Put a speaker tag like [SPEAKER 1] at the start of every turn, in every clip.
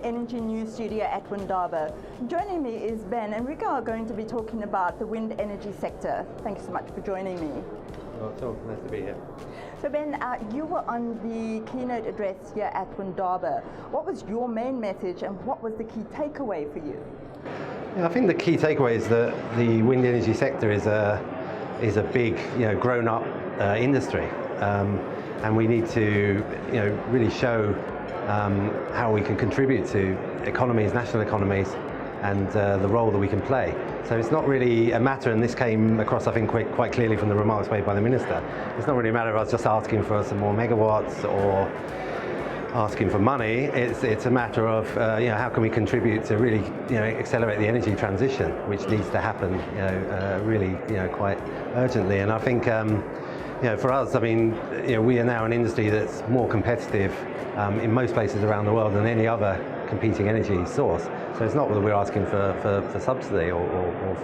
[SPEAKER 1] Energy News Studio at Windaba. Joining me is Ben, and we are going to be talking about the wind energy sector. Thank you so much for joining me.
[SPEAKER 2] Well, it's all nice to be here.
[SPEAKER 1] So Ben, you were on the keynote address here at Windaba. What was your main message and what was the key takeaway for you?
[SPEAKER 2] Yeah, I think the key takeaway is that the wind energy sector is a big, grown-up industry, and we need to, really show how we can contribute to economies, national economies, and the role that we can play. So it's not really a matter, and this came across, I think, quite clearly from the remarks made by the Minister. It's not really a matter of us just asking for some more megawatts or asking for money. It's a matter of how can we contribute to really accelerate the energy transition, which needs to happen really quite urgently. And I think for us, I mean, we are now an industry that's more competitive in most places around the world than any other competing energy source. So it's not that we're asking for subsidy or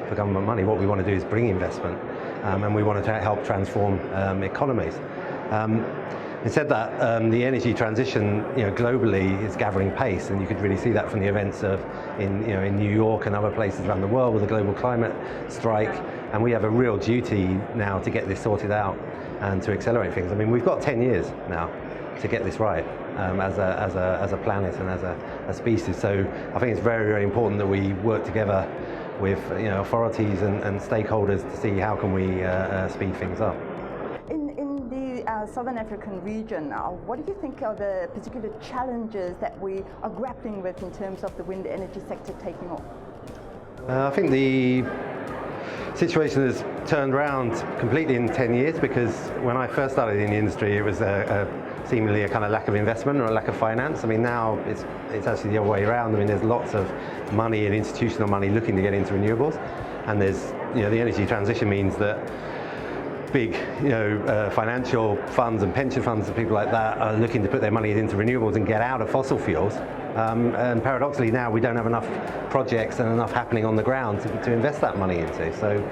[SPEAKER 2] for government money. What we want to do is bring investment, and we want to help transform economies. It said that the energy transition, globally is gathering pace, and you could really see that from the events in New York and other places around the world with the global climate strike. And we have a real duty now to get this sorted out and to accelerate things. I mean, we've got 10 years now to get this right as a planet and as a species. So I think it's very, very important that we work together with authorities and stakeholders to see how can we speed things up.
[SPEAKER 1] In the Southern African region now, what do you think are the particular challenges that we are grappling with in terms of the wind energy sector taking off?
[SPEAKER 2] I think the situation has turned around completely in 10 years, because when I first started in the industry, it was seemingly a kind of lack of investment or a lack of finance. I mean, now it's actually the other way around. I mean, there's lots of money and institutional money looking to get into renewables, and there's the energy transition means that big financial funds and pension funds and people like that are looking to put their money into renewables and get out of fossil fuels. And paradoxically now we don't have enough projects and enough happening on the ground to invest that money into. So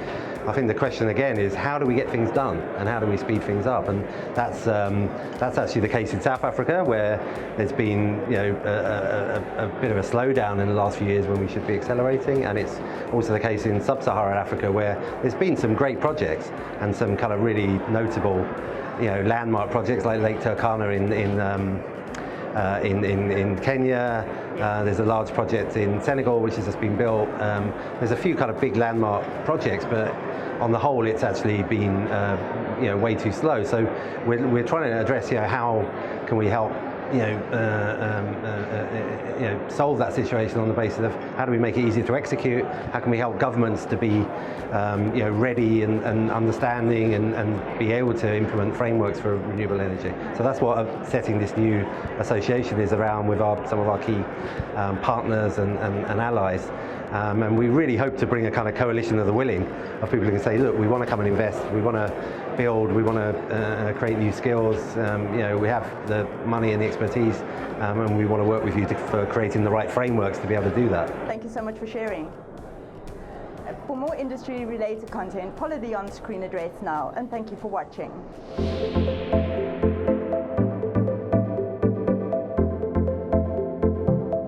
[SPEAKER 2] I think the question again is, how do we get things done and how do we speed things up? And that's actually the case in South Africa, where there's been a bit of a slowdown in the last few years when we should be accelerating, and it's also the case in Sub-Saharan Africa, where there's been some great projects and some kind of really notable landmark projects like Lake Turkana in Kenya. There's a large project in Senegal which has just been built. There's a few kind of big landmark projects, but on the whole it's actually been way too slow. So we're trying to address how can we help solve that situation on the basis of how do we make it easier to execute, how can we help governments to be ready and understanding and be able to implement frameworks for renewable energy. So that's what setting this new association is around with some of our key partners and allies. And we really hope to bring a kind of coalition of the willing, of people who can say, look, we want to come and invest, we want to build, we want to create new skills, we have the money and the expertise, and we want to work with you for creating the right frameworks to be able to do that.
[SPEAKER 1] Thank you so much for sharing. For more industry-related content, follow the on-screen address now, and thank you for watching.